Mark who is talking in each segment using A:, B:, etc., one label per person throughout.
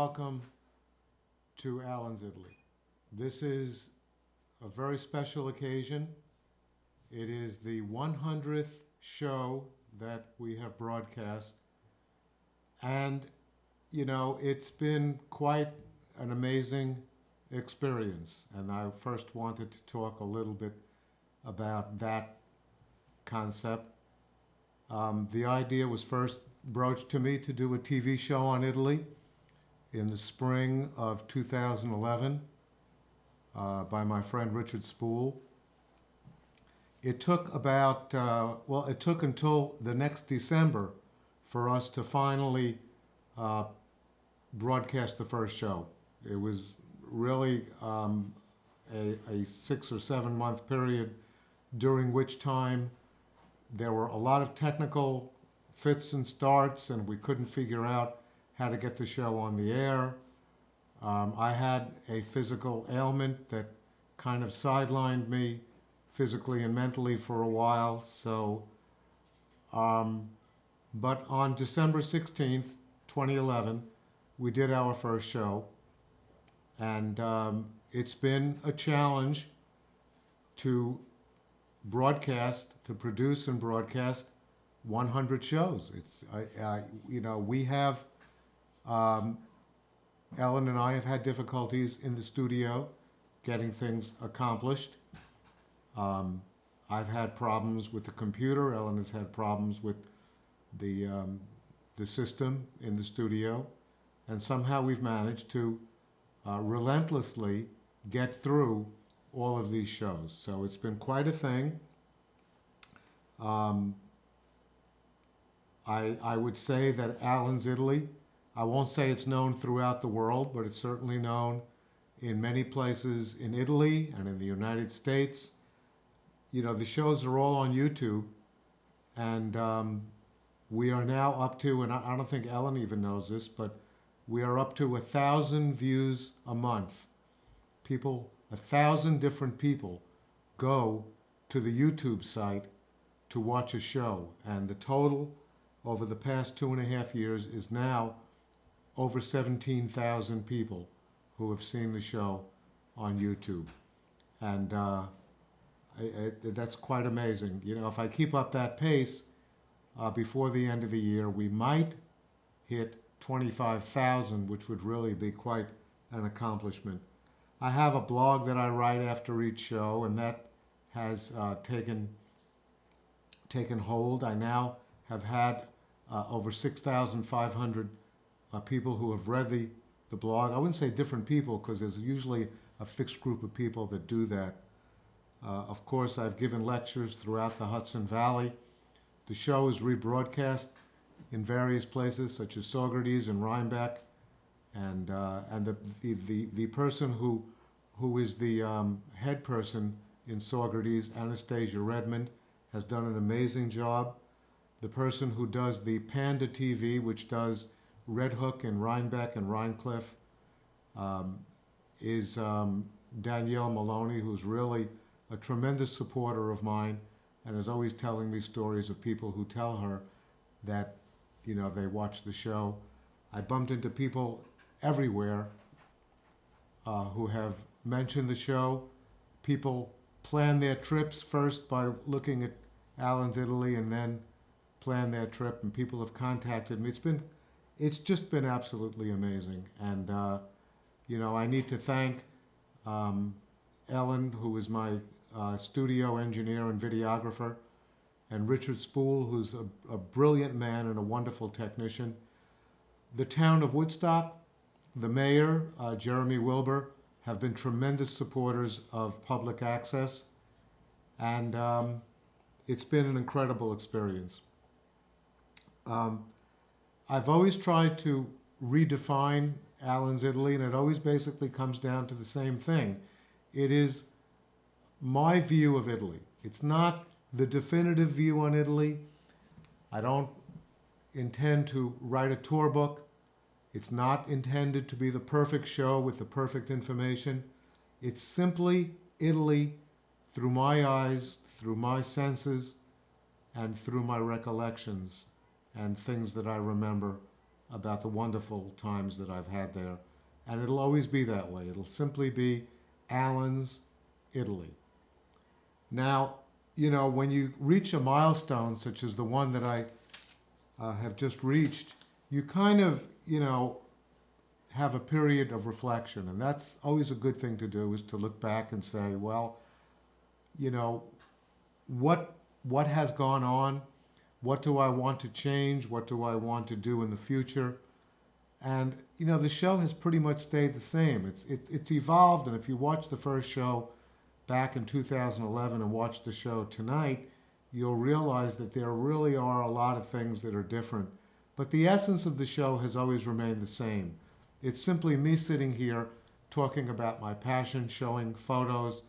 A: welcome to Alan's Italy. This is a very special occasion. It is the 100th show that we have broadcast. And, it's been quite an amazing experience. And I first wanted to talk a little bit about that concept. The idea was first broached to me to do a TV show on Italy in the spring of 2011 by my friend Richard Spool. It took it took until the next December for us to finally broadcast the first show. It was really a 6 or 7 month period during which time there were a lot of technical fits and starts, and we couldn't figure out how to get the show on the air. I had a physical ailment that kind of sidelined me physically and mentally for a while. But on December 16th, 2011, we did our first show. And it's been a challenge to produce and broadcast 100 shows. We have, Ellen and I have had difficulties in the studio getting things accomplished. I've had problems with the computer. Ellen has had problems with the system in the studio. And somehow we've managed to relentlessly get through all of these shows. So it's been quite a thing. I would say that Alan's Italy, I won't say it's known throughout the world, but it's certainly known in many places in Italy and in the United States. The shows are all on YouTube, and we are now up to, and I don't think Ellen even knows this, but we are up to 1,000 views a month. 1,000 different people go to the YouTube site to watch a show, and the total over the past 2.5 years is now over 17,000 people who have seen the show on YouTube. And that's quite amazing. If I keep up that pace, before the end of the year, we might hit 25,000, which would really be quite an accomplishment. I have a blog that I write after each show, and that has taken hold. I now have had over 6,500 people who have read the blog. I wouldn't say different people, because there's usually a fixed group of people that do that. Of course, I've given lectures throughout the Hudson Valley. The show is rebroadcast in various places, such as Saugerties and Rhinebeck, and the person who is the head person in Saugerties, Anastasia Redmond, has done an amazing job. The person who does the Panda TV, which does Red Hook and Rhinebeck and Rhinecliff, is Danielle Maloney, who's really a tremendous supporter of mine and is always telling me stories of people who tell her that, they watch the show. I bumped into people everywhere who have mentioned the show. People plan their trips first by looking at Alan's Italy and then plan their trip, and people have contacted me. It's just been absolutely amazing. And, I need to thank Ellen, who is my studio engineer and videographer, and Richard Spool, who's a brilliant man and a wonderful technician. The town of Woodstock, the mayor, Jeremy Wilbur, have been tremendous supporters of public access, and it's been an incredible experience. I've always tried to redefine Alan's Italy, and it always basically comes down to the same thing. It is my view of Italy. It's not the definitive view on Italy. I don't intend to write a tour book. It's not intended to be the perfect show with the perfect information. It's simply Italy through my eyes, through my senses, and through my recollections and things that I remember about the wonderful times that I've had there. And it'll always be that way. It'll simply be Alan's Italy. Now, when you reach a milestone such as the one that I have just reached, you kind of, have a period of reflection. And that's always a good thing to do, is to look back and say, well, you know, what has gone on? What do I want to change? What do I want to do in the future? And the show has pretty much stayed the same. It's evolved, and if you watch the first show back in 2011 and watch the show tonight, you'll realize that there really are a lot of things that are different. But the essence of the show has always remained the same. It's simply me sitting here talking about my passion, showing photos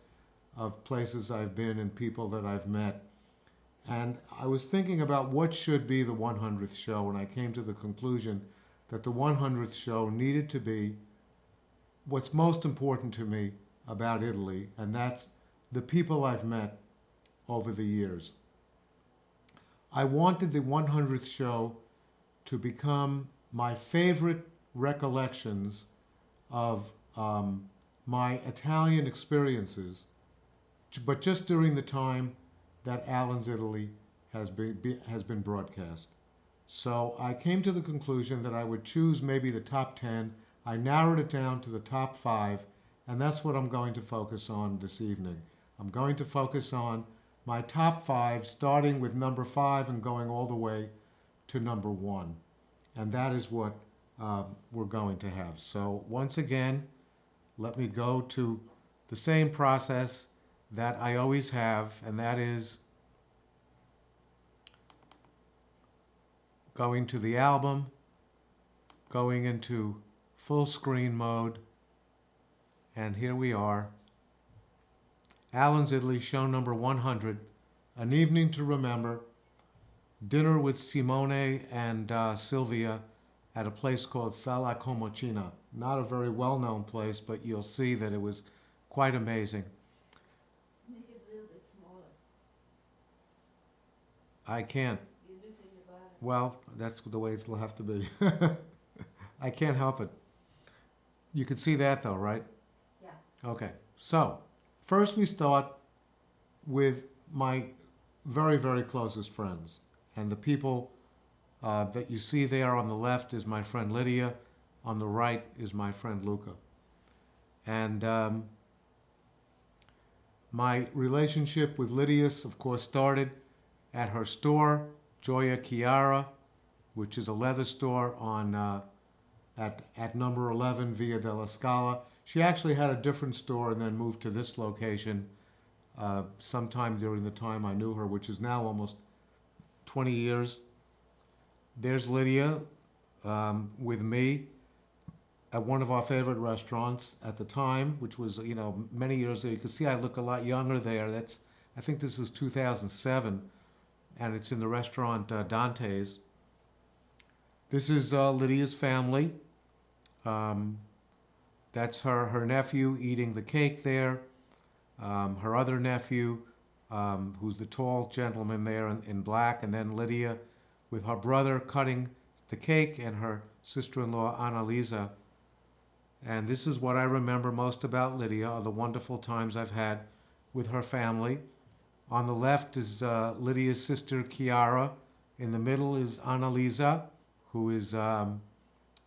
A: of places I've been and people that I've met. And I was thinking about what should be the 100th show, and I came to the conclusion that the 100th show needed to be what's most important to me about Italy, and that's the people I've met over the years. I wanted the 100th show to become my favorite recollections of my Italian experiences, but just during the time that Alan's Italy has been broadcast. So I came to the conclusion that I would choose maybe the top 10. I narrowed it down to the top 5, and that's what I'm going to focus on this evening. I'm going to focus on my top 5, starting with number 5 and going all the way to number 1. And that is what we're going to have. So once again, let me go to the same process that I always have, and that is going to the album, going into full screen mode, and here we are. Alan's Italy, show number 100, An Evening to Remember, dinner with Simone and Silvia at a place called Sala Comocina. Not a very well-known place, but you'll see that it was quite amazing.
B: Make it a little bit smaller.
A: I can't.
B: You're losing the bottom.
A: Well, that's the way it'll have to be. I can't help it. You could see that though, right?
B: Yeah.
A: Okay, so first we start with my very, very closest friends. And the people that you see there on the left is my friend Lydia. On the right is my friend Luca. And my relationship with Lydia, of course, started at her store, Gioia Chiara, which is a leather store on at number 11 Via della Scala. She actually had a different store and then moved to this location sometime during the time I knew her, which is now almost 20 years. There's Lydia with me at one of our favorite restaurants at the time, which was, many years ago. You can see I look a lot younger there. I think this is 2007, and it's in the restaurant Dante's. This is Lydia's family. That's her nephew eating the cake there. Her other nephew, who's the tall gentleman there in black, and then Lydia with her brother cutting the cake, and her sister-in-law Annalisa. And this is what I remember most about Lydia, are the wonderful times I've had with her family. On the left is Lydia's sister Chiara. In the middle is Annalisa, who is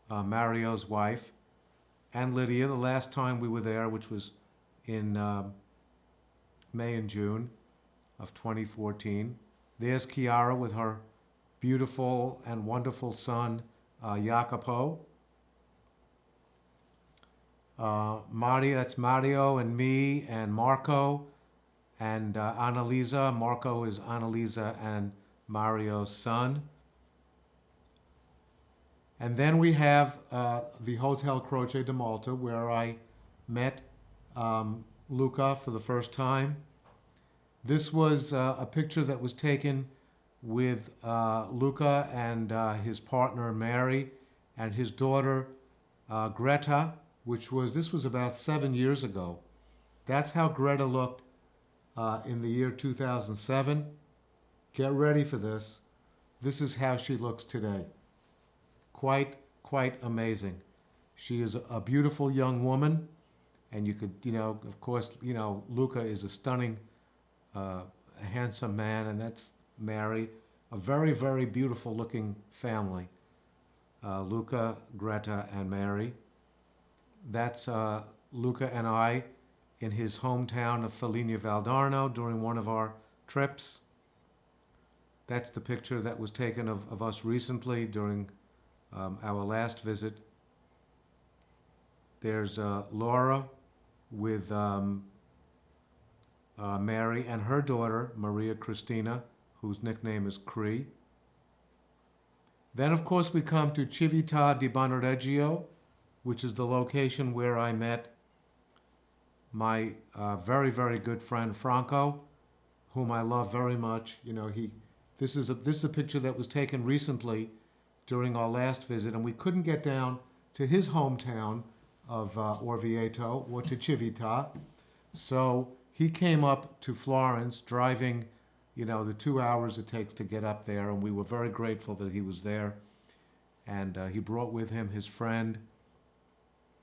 A: Mario's wife. And Lydia, the last time we were there, which was in May and June of 2014. There's Chiara with her beautiful and wonderful son, Jacopo. Mario, that's Mario and me and Marco and Annalisa. Marco is Annalisa and Mario's son. And then we have the Hotel Croce di Malta, where I met Luca for the first time. This was a picture that was taken with Luca and his partner Mary and his daughter Greta, this was about 7 years ago. That's how Greta looked in the year 2007. Get ready for this. This is how she looks today. Quite quite amazing. She is a beautiful young woman, and you could, of course, Luca is a stunning, a handsome man, and that's Mary. A very, very beautiful looking family. Luca, Greta, and Mary. That's Luca and I in his hometown of Foligno Valdarno during one of our trips. That's the picture that was taken of us recently during our last visit. There's Laura with Mary and her daughter, Maria Cristina, whose nickname is Cree. Then, of course, we come to Civita di Bonareggio, which is the location where I met my very, very good friend Franco, whom I love very much. This is a picture that was taken recently during our last visit, and we couldn't get down to his hometown of Orvieto or to Civita, so he came up to Florence, driving, the 2 hours it takes to get up there, and we were very grateful that he was there. And he brought with him his friend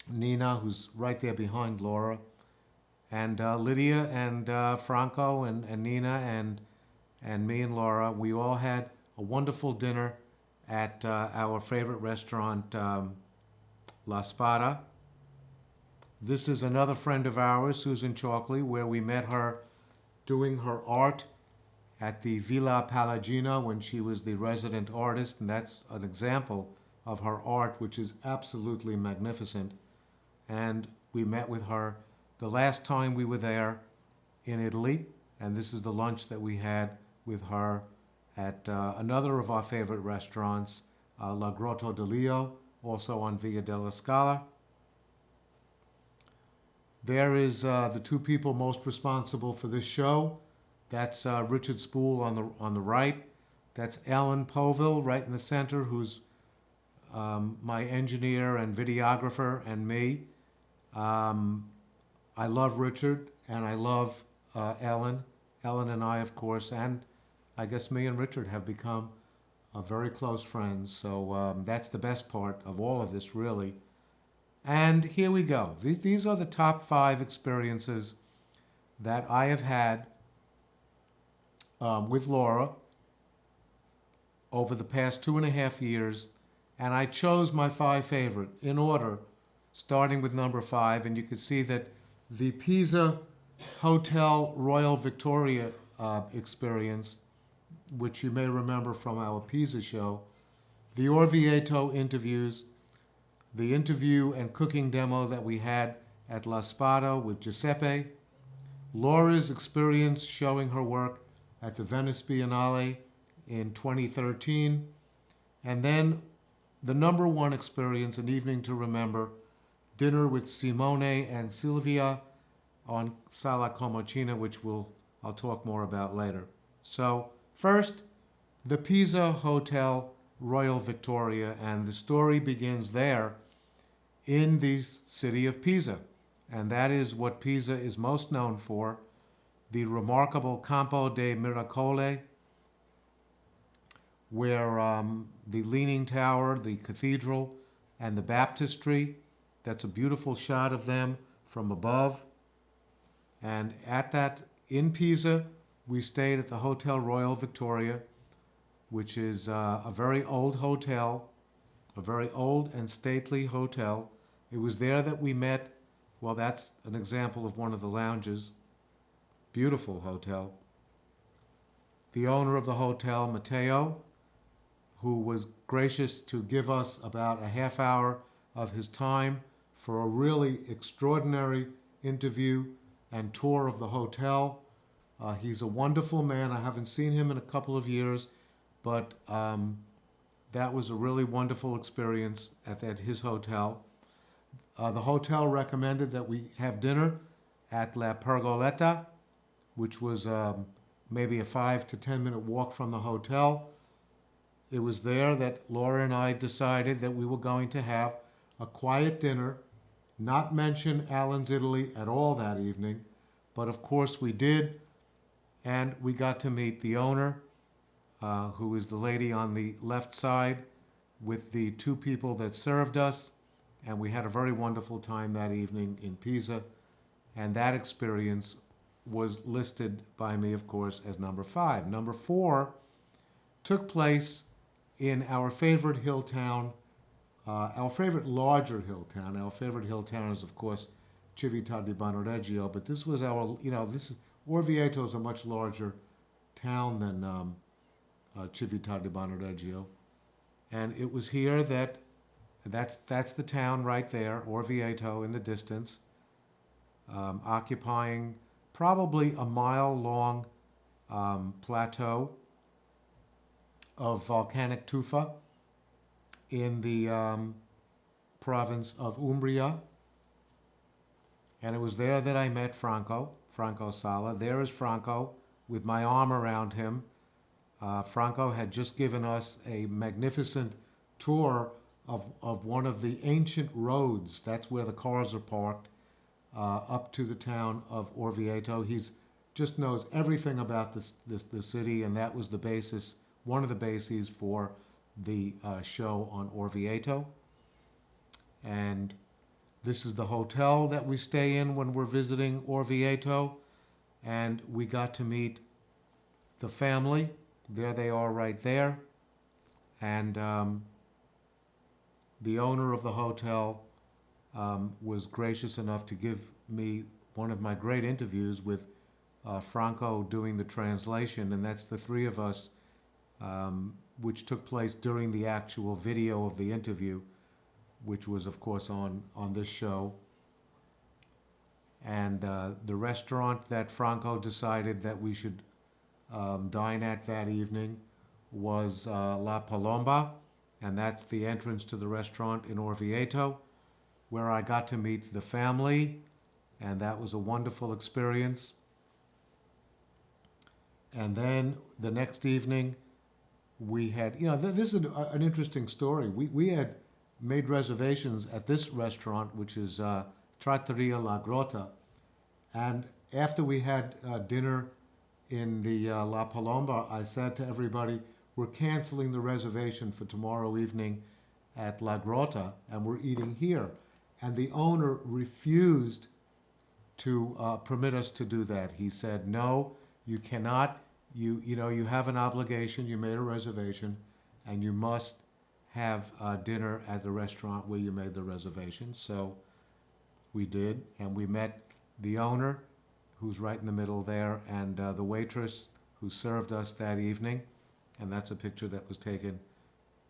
A: Nina, who's right there behind Laura, and Lydia and Franco and Nina and me and Laura. We all had a wonderful dinner at our favorite restaurant, La Spada. This is another friend of ours, Susan Chalkley, where we met her doing her art at the Villa Palagino when she was the resident artist, and that's an example of her art, which is absolutely magnificent. And we met with her the last time we were there in Italy, and this is the lunch that we had with her at another of our favorite restaurants, La Grotto de Leo, also on Via della Scala. There is the two people most responsible for this show. That's Richard Spool on the right. That's Ellen Poville right in the center, who's my engineer and videographer, and me. I love Richard and I love Ellen. Ellen and I, of course, and I guess me and Richard have become very close friends. So that's the best part of all of this, really. And here we go. These are the top 5 experiences that I have had with Laura over the past 2.5 years. And I chose my 5 favorite in order, starting with number 5. And you can see that the Pisa Hotel Royal Victoria experience, which you may remember from our Pisa show, the Orvieto interviews, the interview and cooking demo that we had at La Spada with Giuseppe, Laura's experience showing her work at the Venice Biennale in 2013, and then the number 1 experience, an evening to remember, dinner with Simone and Silvia on Sala Comocina, which I'll talk more about later. So first, the Pisa Hotel Royal Victoria, and the story begins there in the city of Pisa. And that is what Pisa is most known for, the remarkable Campo dei Miracoli, where the Leaning Tower, the cathedral, and the baptistry, that's a beautiful shot of them from above. And in Pisa, we stayed at the Hotel Royal Victoria, which is a very old hotel, a very old and stately hotel. It was there that we met, well, that's an example of one of the lounges. Beautiful hotel. The owner of the hotel, Matteo, who was gracious to give us about a half hour of his time for a really extraordinary interview and tour of the hotel. He's a wonderful man. I haven't seen him in a couple of years, but that was a really wonderful experience at his hotel. The hotel recommended that we have dinner at La Pergoletta, which was maybe a 5 to 10 minute walk from the hotel. It was there that Laura and I decided that we were going to have a quiet dinner, not mention Alan's Italy at all that evening, but of course we did, and we got to meet the owner, who is the lady on the left side, with the two people that served us, and we had a very wonderful time that evening in Pisa. And that experience was listed by me, of course, as number 5. Number 4 took place in our favorite hill town, our favorite larger hill town. Our favorite hill town is, of course, Civita di Banreggio, but this was our, Orvieto is a much larger town than Civita di Banreggio. And it was here that's the town right there, Orvieto in the distance, occupying probably a mile-long plateau of volcanic tufa in the province of Umbria. And it was there that I met Franco Sala. There is Franco with my arm around him. Franco had just given us a magnificent tour of one of the ancient roads. That's where the cars are parked, up to the town of Orvieto. He's just knows everything about the city, and that was the basis, one of the bases for the show on Orvieto. And this is the hotel that we stay in when we're visiting Orvieto, and we got to meet the family. There they are right there. And the owner of the hotel was gracious enough to give me one of my great interviews with Franco doing the translation, and that's the three of us, which took place during the actual video of the interview, which was, of course, on this show. And the restaurant that Franco decided that we should dine at that evening was La Palomba, and that's the entrance to the restaurant in Orvieto, where I got to meet the family, and that was a wonderful experience. And then the next evening, we had, this is an interesting story. We had made reservations at this restaurant, which is Trattoria La Grotta, and after we had dinner in the La Palomba, I said to everybody, we're canceling the reservation for tomorrow evening at La Grotta, and we're eating here. And the owner refused to permit us to do that. He said, no, you cannot. You have an obligation. You made a reservation, and you must have dinner at the restaurant where you made the reservation. So we did, and we met the owner, who's right in the middle there, and the waitress who served us that evening. And that's a picture that was taken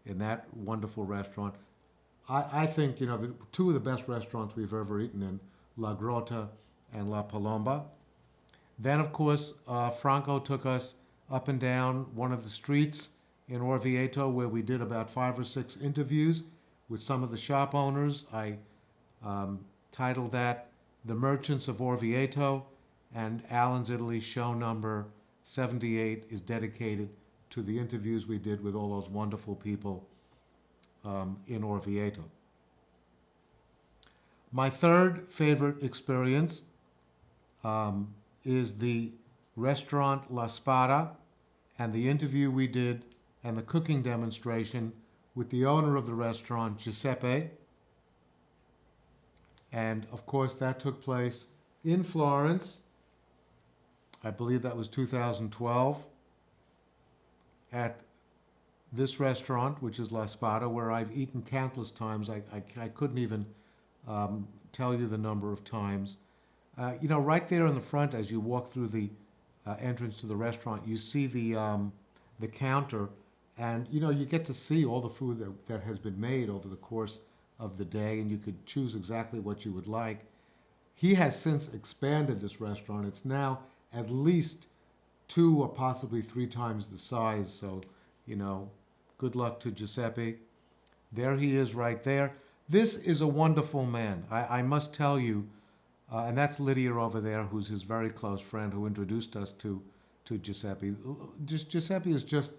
A: in that wonderful restaurant. I think, the two of the best restaurants we've ever eaten in, La Grotta and La Palomba. Then, of course, Franco took us up and down one of the streets in Orvieto, where we did about 5 or 6 interviews with some of the shop owners. I titled that The Merchants of Orvieto, and Alan's Italy show number 78 is dedicated to the interviews we did with all those wonderful people in Orvieto. My third favorite experience is the restaurant La Spada, and the interview we did and the cooking demonstration with the owner of the restaurant, Giuseppe. And of course, that took place in Florence. I believe that was 2012, at this restaurant, which is La Spada, where I've eaten countless times. I couldn't even tell you the number of times. Right there in the front, as you walk through the entrance to the restaurant, you see the counter, and you get to see all the food that has been made over the course of the day, and you could choose exactly what you would like. He has since expanded this restaurant. It's now at least 2 or possibly 3 times the size. So, good luck to Giuseppe. There he is right there. This is a wonderful man. I must tell you, and that's Lydia over there, who's his very close friend who introduced us to Giuseppe. Giuseppe is just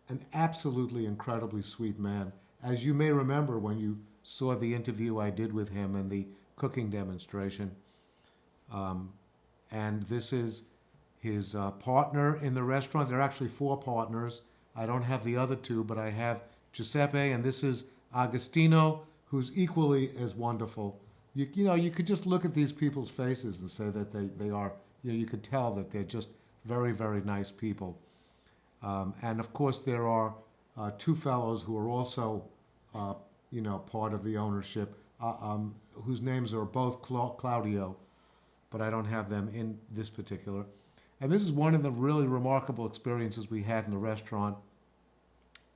A: an absolutely incredibly sweet man. As you may remember when you saw the interview I did with him and the cooking demonstration. And this is his partner in the restaurant. There are actually 4 partners. I don't have the other 2, but I have Giuseppe, and this is Agostino, who's equally as wonderful. You could just look at these people's faces and say that they are, you could tell that they're just very, very nice people. And of course, there are two fellows who are also, part of the ownership, whose names are both Claudio, but I don't have them in this particular. And this is one of the really remarkable experiences we had in the restaurant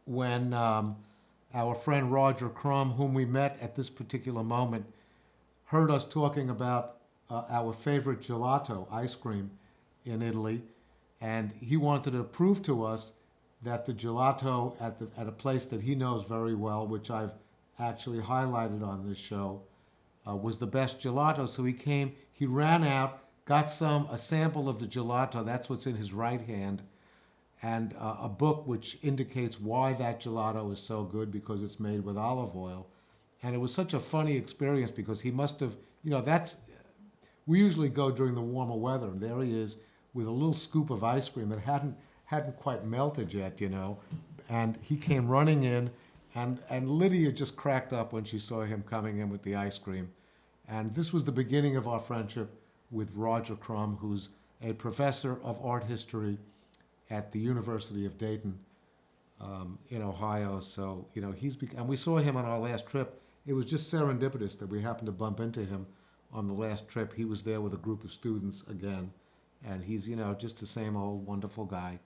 A: when our friend Roger Crumb, whom we met at this particular moment, heard us talking about our favorite gelato ice cream in Italy, and he wanted to prove to us that the gelato at a place that he knows very well, which I've actually highlighted on this show, was the best gelato. So he ran out, got a sample of the gelato. That's what's in his right hand, and a book which indicates why that gelato is so good, because it's made with olive oil. And it was such a funny experience because he must have, we usually go during the warmer weather, and there he is with a little scoop of ice cream that hadn't quite melted yet, and he came running in, and Lydia just cracked up when she saw him coming in with the ice cream. And this was the beginning of our friendship with Roger Crumb, who's a professor of art history at the University of Dayton in Ohio. So, and we saw him on our last trip. It was just serendipitous that we happened to bump into him on the last trip. He was there with a group of students again, and he's, just the same old wonderful guy.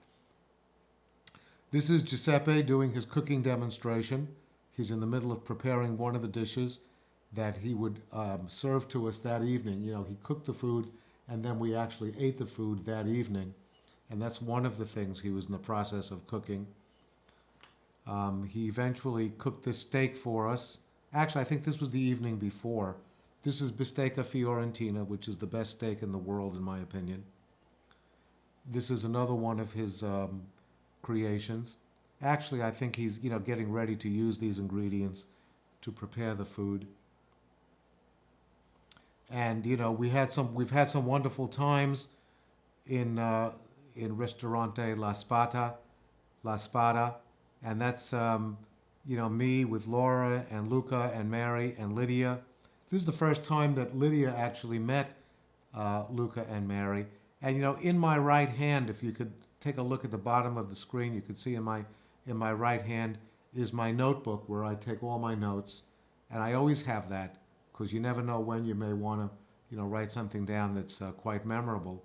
A: This is Giuseppe doing his cooking demonstration. He's in the middle of preparing one of the dishes that he would serve to us that evening. He cooked the food, and then we actually ate the food that evening. And that's one of the things he was in the process of cooking. He eventually cooked this steak for us. Actually, I think this was the evening before. This is bistecca fiorentina, which is the best steak in the world, in my opinion. This is another one of his creations. Actually, I think he's getting ready to use these ingredients to prepare the food. And we've had some wonderful times in Ristorante La Spada, and that's me with Laura and Luca and Mary and Lydia. This is the first time that Lydia actually met Luca and Mary. And in my right hand, if you could take a look at the bottom of the screen, you could see in my right hand is my notebook where I take all my notes, and I always have that because you never know when you may want to write something down that's quite memorable.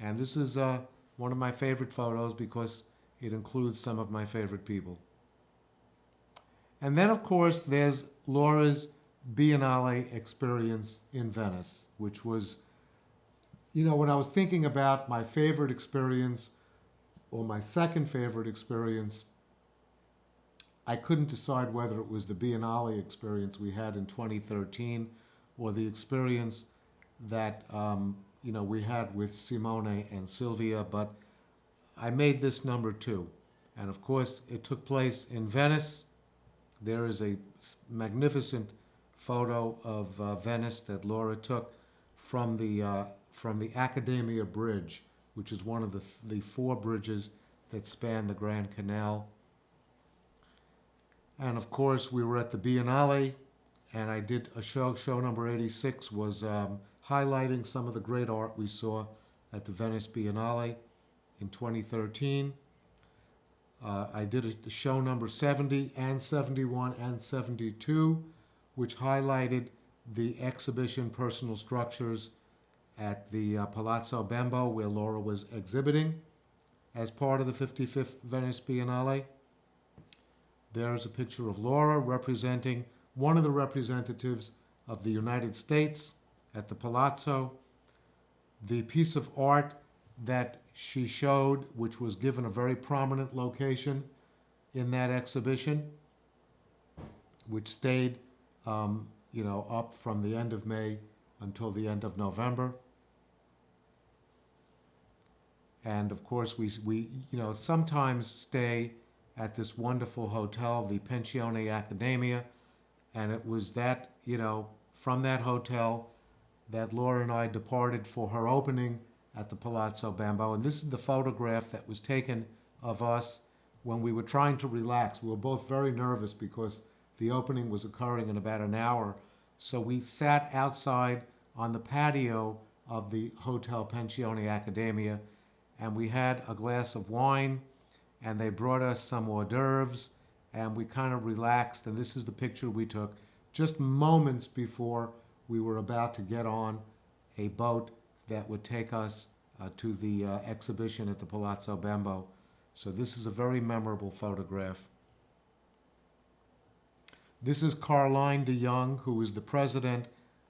A: And this is one of my favorite photos because it includes some of my favorite people. And then, of course, there's Laura's Biennale experience in Venice, which was, when I was thinking about my favorite experience or my second favorite experience, I couldn't decide whether it was the Biennale experience we had in 2013 or the experience that we had with Simone and Silvia, but I made this number 2. And of course, it took place in Venice. There is a magnificent photo of Venice that Laura took from the Accademia Bridge, which is one of the 4 bridges that span the Grand Canal. And of course, we were at the Biennale, and I did a show number 86 was highlighting some of the great art we saw at the Venice Biennale in 2013. I did a show number 70 and 71 and 72, which highlighted the exhibition Personal Structures at the Palazzo Bembo, where Laura was exhibiting as part of the 55th Venice Biennale. There's a picture of Laura representing one of the representatives of the United States at the Palazzo. The piece of art that she showed, which was given a very prominent location in that exhibition, which stayed, up from the end of May until the end of November. And of course, we sometimes stay at this wonderful hotel, the Pensione Accademia, and it was that, from that hotel that Laura and I departed for her opening at the Palazzo Bembo. And this is the photograph that was taken of us when we were trying to relax. We were both very nervous because the opening was occurring in about an hour. So we sat outside on the patio of the Hotel Pensione Accademia, and we had a glass of wine, and they brought us some hors d'oeuvres, and we kind of relaxed. And this is the picture we took just moments before we were about to get on a boat that would take us to the exhibition at the Palazzo Bembo. So this is a very memorable photograph. This is Caroline de Jong, who is the president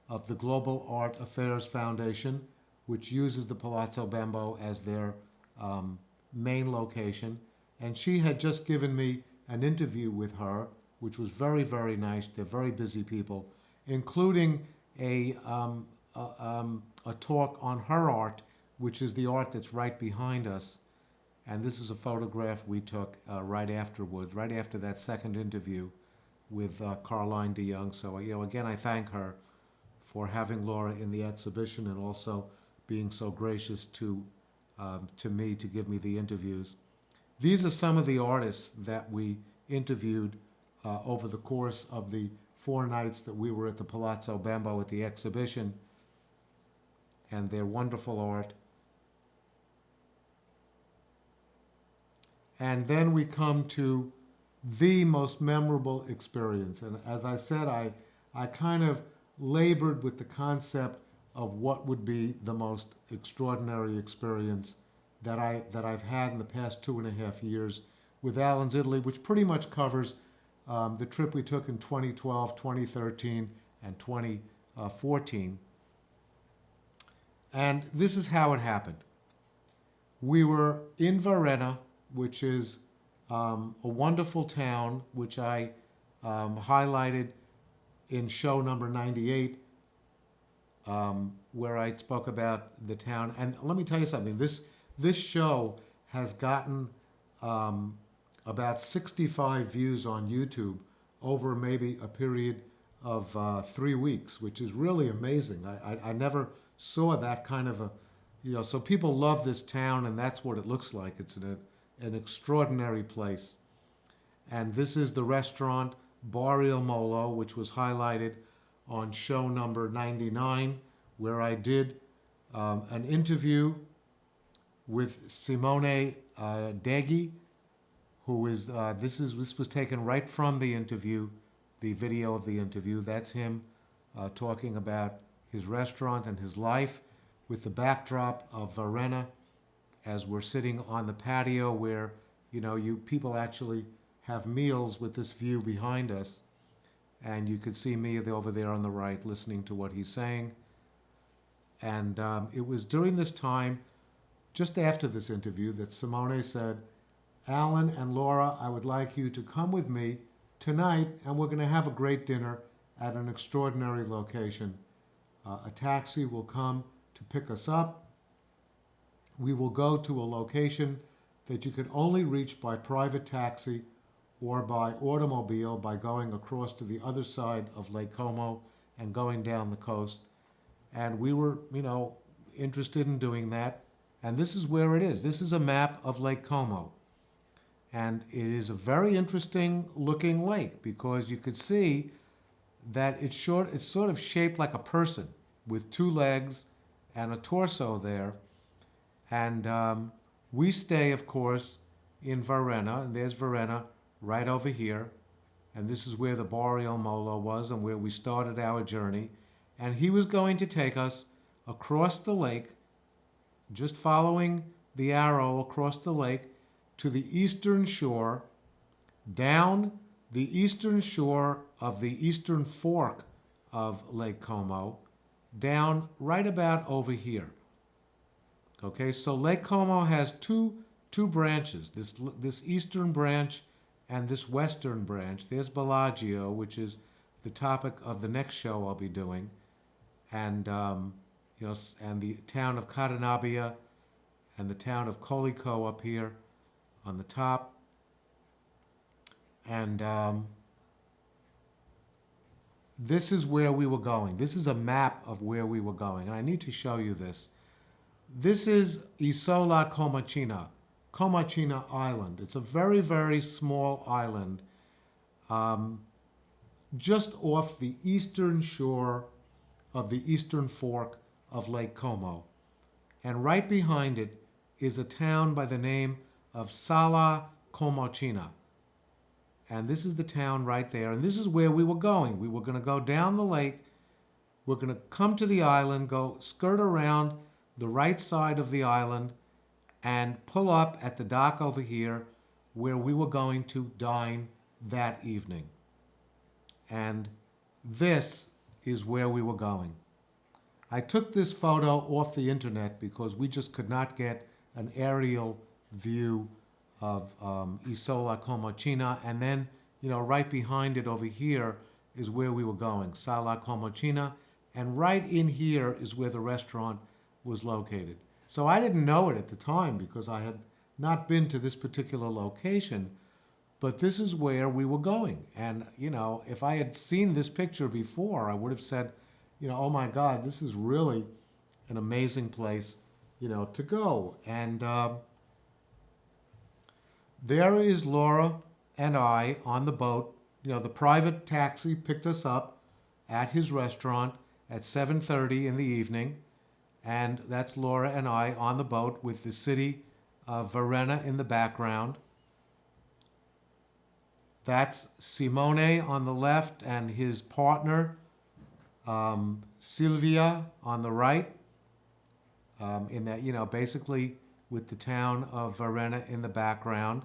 A: of the Global Art Affairs Foundation, which uses the Palazzo Bembo as their main location. And she had just given me an interview with her, which was very, very nice. They're very busy people, including a talk on her art, which is the art that's right behind us. And this is a photograph we took right afterwards, right after that second interview with Caroline de Jong. So, again, I thank her for having Laura in the exhibition and also being so gracious to me to give me the interviews. These are some of the artists that we interviewed over the course of the 4 nights that we were at the Palazzo Bembo at the exhibition, and their wonderful art. And then we come to the most memorable experience. And as I said, I kind of labored with the concept of what would be the most extraordinary experience that I've had in the past 2.5 years with Alan's Italy, which pretty much covers the trip we took in 2012, 2013, and 2014. And this is how it happened. We were in Varenna, which is a wonderful town, which I highlighted in show number 98, where I spoke about the town. And let me tell you something. This show has gotten about 65 views on YouTube over maybe a period of 3 weeks, which is really amazing. I never saw that kind of so people love this town, and that's what it looks like. It's an extraordinary place. And this is the restaurant Bar Il Molo, which was highlighted on show number 99, where I did an interview with Simone Deghi, who is this was taken right from the interview, the video of the interview. That's him talking about his restaurant and his life, with the backdrop of Varenna, as we're sitting on the patio where people actually have meals with this view behind us, and you could see me over there on the right listening to what he's saying. And it was during this time, just after this interview, that Simone said, "Alan and Laura, I would like you to come with me tonight, and we're going to have a great dinner at an extraordinary location. A taxi will come to pick us up. We will go to a location that you can only reach by private taxi or by automobile by going across to the other side of Lake Como and going down the coast." And we were, interested in doing that. And this is where it is. This is a map of Lake Como. And it is a very interesting looking lake because you could see that it's sort of shaped like a person with 2 legs and a torso there. And we stay, of course, in Varenna, and there's Varenna right over here. And this is where the Bar Il Molo was and where we started our journey. And he was going to take us across the lake, just following the arrow across the lake, to the eastern shore, down the eastern shore of the eastern fork of Lake Como, down right about over here. Okay, so Lake Como has two branches, this eastern branch and this western branch. There's Bellagio, which is the topic of the next show I'll be doing, and and the town of Cadenabia and the town of Colico up here on the top. And this is where we were going. This is a map of where we were going, and I need to show you this. This is Isola Comacina. Comachina Island. It's a very, very small island just off the eastern shore of the eastern fork of Lake Como. And right behind it is a town by the name of Sala Comachina. And this is the town right there. And this is where we were going. We were going to go down the lake. We're going to come to the island, go skirt around the right side of the island, and pull up at the dock over here where we were going to dine that evening. And this is where we were going. I took this photo off the internet because we just could not get an aerial view of Isola Comachina. And then, right behind it over here is where we were going, Sala Comachina. And right in here is where the restaurant was located. So I didn't know it at the time because I had not been to this particular location, but this is where we were going. And, if I had seen this picture before, I would have said, oh my God, this is really an amazing place, to go. And there is Laura and I on the boat. The private taxi picked us up at his restaurant at 7:30 in the evening. And that's Laura and I on the boat with the city of Varenna in the background. That's Simone on the left and his partner, Silvia on the right. In that, basically with the town of Varenna in the background,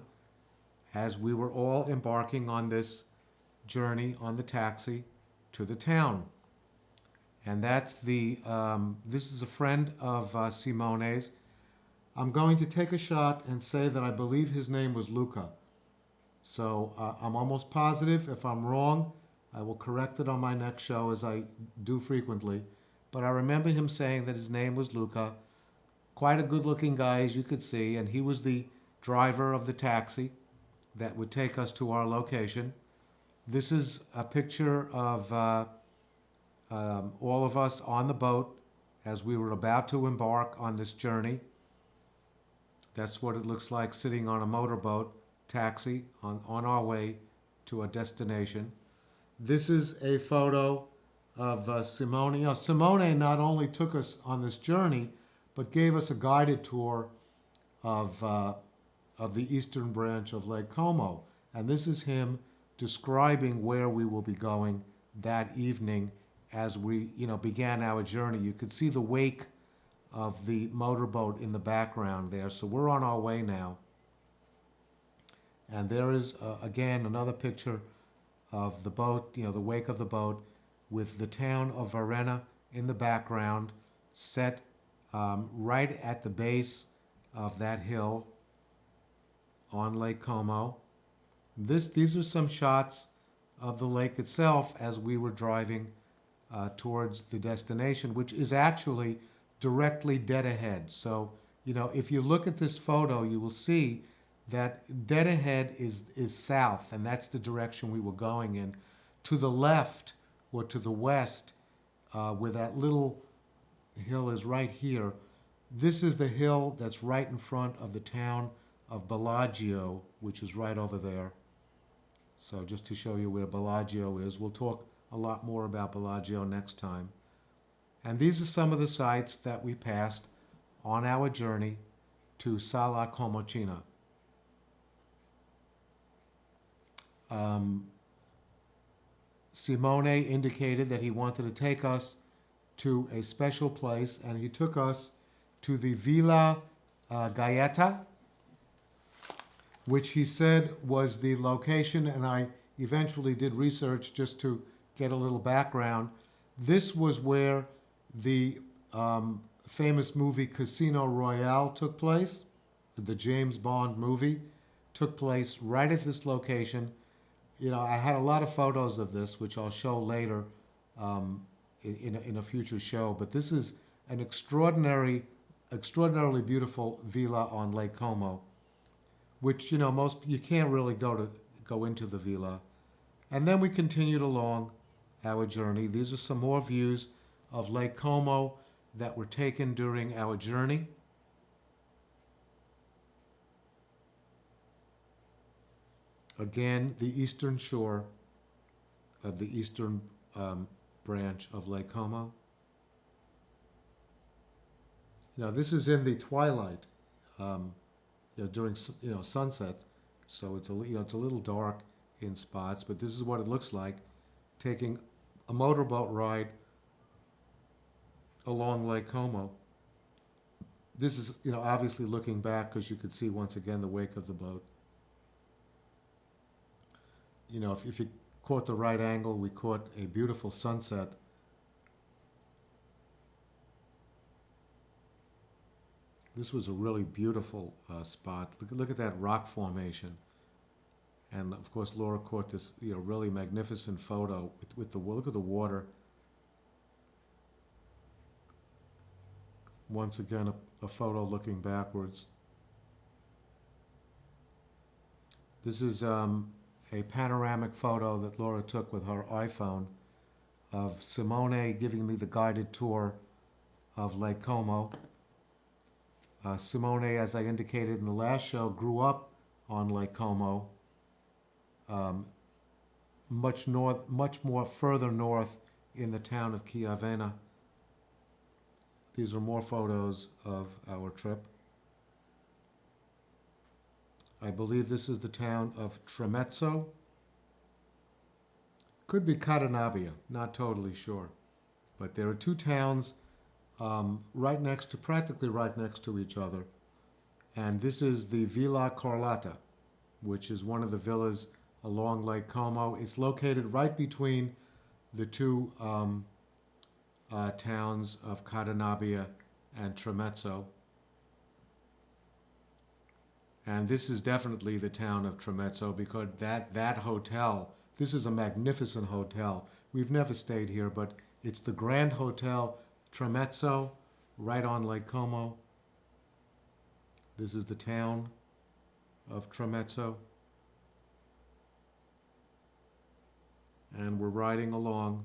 A: as we were all embarking on this journey on the taxi to the town. And that's this is a friend of Simone's. I'm going to take a shot and say that I believe his name was Luca. So I'm almost positive. If I'm wrong, I will correct it on my next show, as I do frequently. But I remember him saying that his name was Luca. Quite a good-looking guy, as you could see, and he was the driver of the taxi that would take us to our location. This is a picture of all of us on the boat as we were about to embark on this journey. That's what it looks like sitting on a motorboat taxi on our way to a destination. This is a photo of Simone. Simone not only took us on this journey, but gave us a guided tour of the eastern branch of Lake Como. And this is him describing where we will be going that evening as we, began our journey. You could see the wake of the motorboat in the background there. So we're on our way now. And there is, again, another picture of the boat, the wake of the boat, with the town of Varenna in the background, set right at the base of that hill on Lake Como. These are some shots of the lake itself as we were driving towards the destination, which is actually directly dead ahead. So, if you look at this photo, you will see that dead ahead is south, and that's the direction we were going in. To the left or to the west, where that little hill is right here, this is the hill that's right in front of the town of Bellagio, which is right over there. So just to show you where Bellagio is, we'll talk a lot more about Bellagio next time. And these are some of the sites that we passed on our journey to Sala Comachina. Simone indicated that he wanted to take us to a special place, and he took us to the Villa Gaeta, which he said was the location, and I eventually did research just to get a little background. This was where the famous movie Casino Royale took place. The James Bond movie took place right at this location. I had a lot of photos of this, which I'll show later in a future show. But this is an extraordinarily beautiful villa on Lake Como, which you can't really go into the villa. And then we continued along our journey. These are some more views of Lake Como that were taken during our journey. Again, the eastern shore of the eastern branch of Lake Como. This is in the twilight, um, during sunset, so it's a little dark in spots, but this is what it looks like taking a motorboat ride along Lake Como. This is obviously looking back because you could see once again the wake of the boat. If you caught the right angle, we caught a beautiful sunset. This was a really beautiful spot. Look at that rock formation. And of course, Laura caught this really magnificent photo with the look at the water. Once again, a photo looking backwards. This is a panoramic photo that Laura took with her iPhone of Simone giving me the guided tour of Lake Como. Simone, as I indicated in the last show, grew up on Lake Como, much more further north in the town of Chiavenna. These are more photos of our trip. I believe this is the town of Tremezzo. Could be Cadenabia, not totally sure. But there are two towns practically right next to each other. And this is the Villa Carlotta, which is one of the villas along Lake Como. It's located right between the two towns of Cadenabia and Tremezzo. And this is definitely the town of Tremezzo because that hotel, this is a magnificent hotel. We've never stayed here, but it's the Grand Hotel Tremezzo, right on Lake Como. This is the town of Tremezzo. And we're riding along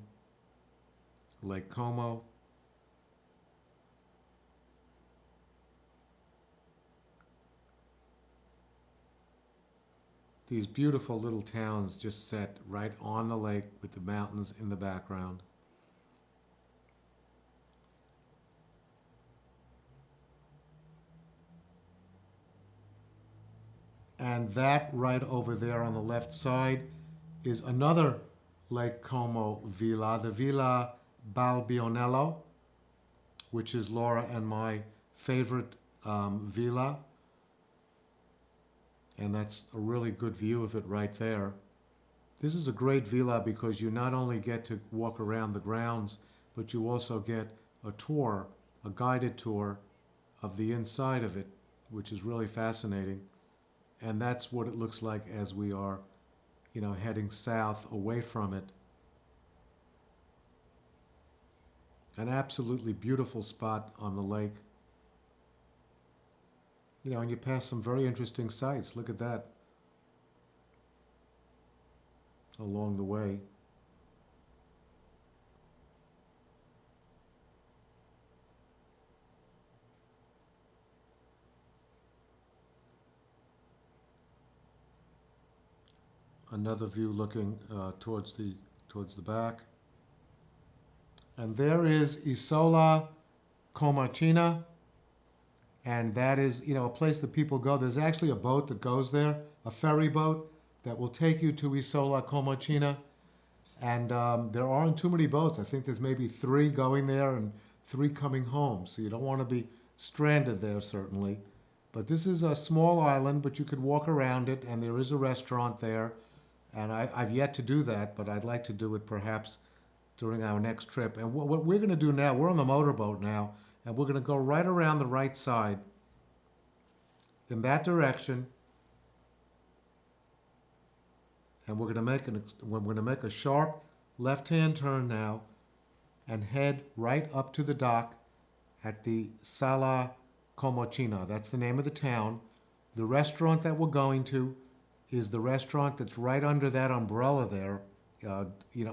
A: Lake Como. These beautiful little towns just set right on the lake with the mountains in the background. And that right over there on the left side is another Lake Como villa, the Villa Balbionello, which is Laura and my favorite villa. And that's a really good view of it right there. This is a great villa because you not only get to walk around the grounds, but you also get a tour, a guided tour of the inside of it, which is really fascinating. And that's what it looks like as we are, heading south away from it. An absolutely beautiful spot on the lake. And you pass some very interesting sights. Look at that. Along the way. Another view looking towards the back. And there is Isola Comacina. And that is, a place that people go. There's actually a boat that goes there, a ferry boat that will take you to Isola Comacina. And there aren't too many boats. I think there's maybe 3 going there and 3 coming home. So you don't want to be stranded there, certainly. But this is a small island, but you could walk around it, and there is a restaurant there. And I've yet to do that, but I'd like to do it perhaps during our next trip. And what we're going to do now, we're on the motorboat now, and we're going to go right around the right side in that direction. And we're going to make a sharp left-hand turn now and head right up to the dock at the Sala Comocina. That's the name of the town. The restaurant that we're going to is the restaurant that's right under that umbrella there,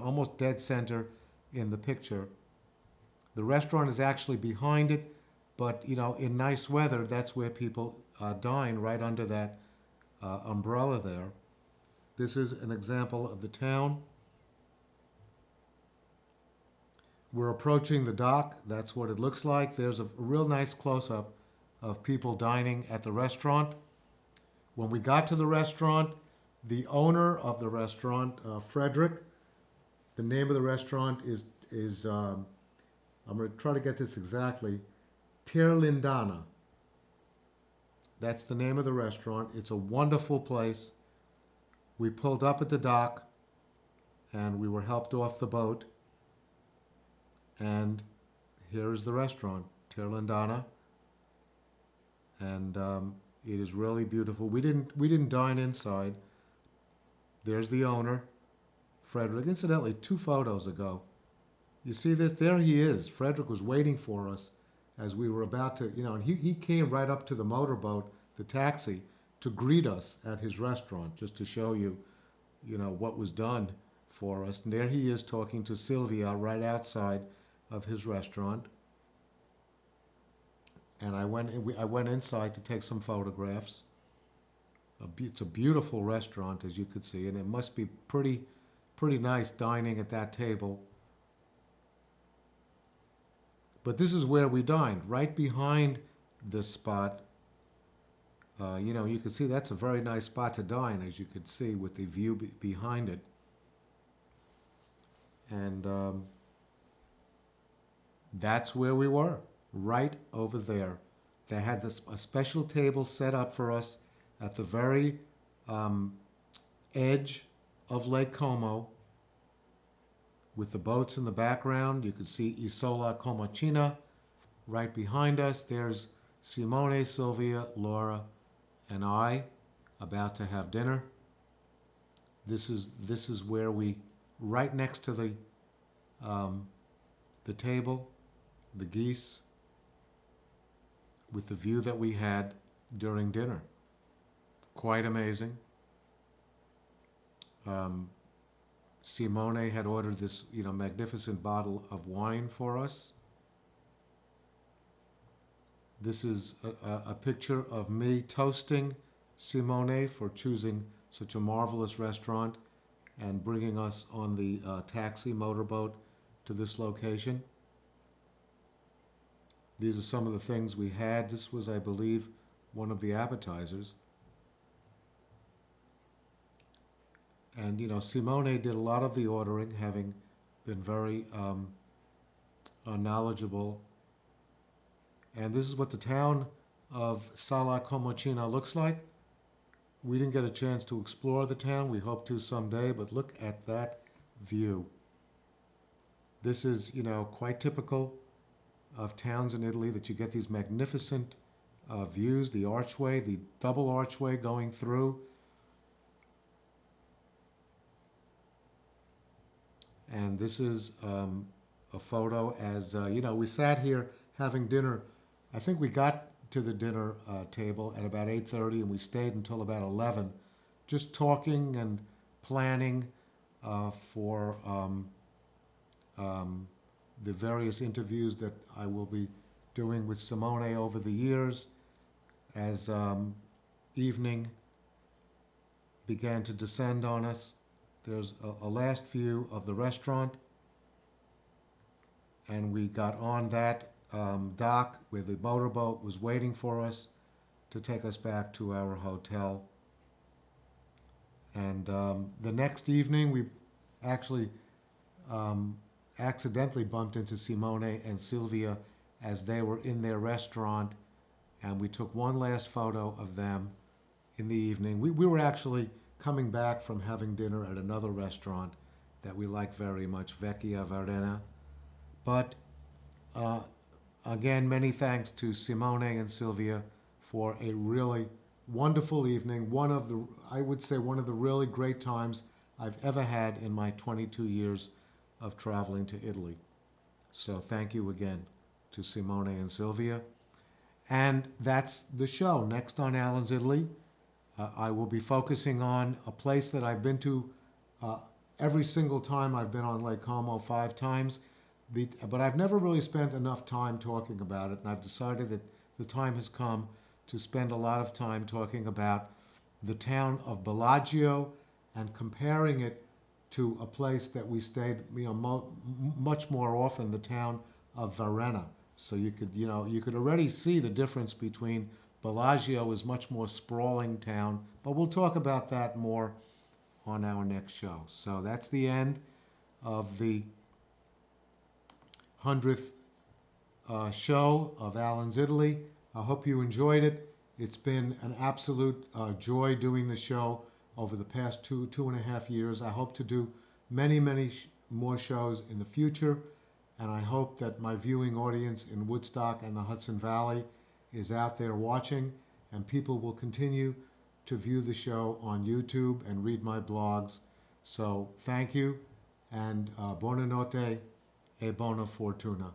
A: almost dead center in the picture. The restaurant is actually behind it, but in nice weather, that's where people dine, right under that umbrella there. This is an example of the town. We're approaching the dock. That's what it looks like. There's a real nice close-up of people dining at the restaurant. When we got to the restaurant, the owner of the restaurant, Frederick, the name of the restaurant is I'm going to try to get this exactly, Tirlindana. That's the name of the restaurant. It's a wonderful place. We pulled up at the dock and we were helped off the boat. And here is the restaurant, Tirlindana. And it is really beautiful. We didn't dine inside. There's the owner, Frederick. Incidentally, 2 photos ago. You see this? There he is. Frederick was waiting for us as we were about to, and he came right up to the motorboat, the taxi, to greet us at his restaurant, just to show you, what was done for us. And there he is talking to Silvia right outside of his restaurant. And I went inside to take some photographs. It's a beautiful restaurant, as you could see, and it must be pretty nice dining at that table. But this is where we dined, right behind this spot. You can see that's a very nice spot to dine, as you could see with the view behind it. And that's where we were, right over there. They had a special table set up for us at the very edge of Lake Como, with the boats in the background. You could see Isola Comacina right behind us. There's Simone, Silvia, Laura, and I about to have dinner. This is where we, right next to the table, the geese, with the view that we had during dinner. Quite amazing. Simone had ordered this, magnificent bottle of wine for us. This is a picture of me toasting Simone for choosing such a marvelous restaurant and bringing us on the taxi motorboat to this location. These are some of the things we had. This was, I believe, one of the appetizers. And, Simone did a lot of the ordering, having been very knowledgeable. And this is what the town of Sala Comocina looks like. We didn't get a chance to explore the town. We hope to someday, but look at that view. This is, quite typical of towns in Italy, that you get these magnificent views, the archway, the double archway going through. And this is a photo as, we sat here having dinner. I think we got to the dinner table at about 8:30 and we stayed until about 11, just talking and planning for the various interviews that I will be doing with Simone over the years as evening began to descend on us. There's a last view of the restaurant, and we got on that dock where the motorboat was waiting for us to take us back to our hotel. And the next evening, we actually accidentally bumped into Simone and Silvia as they were in their restaurant, and we took one last photo of them in the evening. We were actually coming back from having dinner at another restaurant that we like very much, Vecchia Verena. But again, many thanks to Simone and Silvia for a really wonderful evening. I would say one of the really great times I've ever had in my 22 years of traveling to Italy. So thank you again to Simone and Silvia. And that's the show. Next on Alan's Italy, I will be focusing on a place that I've been to every single time I've been on Lake Como, 5 times. But I've never really spent enough time talking about it, and I've decided that the time has come to spend a lot of time talking about the town of Bellagio and comparing it to a place that we stayed, much more often, the town of Varenna. So you could already see the difference between Bellagio is much more sprawling town, but we'll talk about that more on our next show. So that's the end of the 100th show of Alan's Italy. I hope you enjoyed it. It's been an absolute joy doing the show over the past 2.5 years. I hope to do many, many more shows in the future, and I hope that my viewing audience in Woodstock and the Hudson Valley is out there watching, and people will continue to view the show on YouTube and read my blogs. So thank you, and buonanotte e buona fortuna.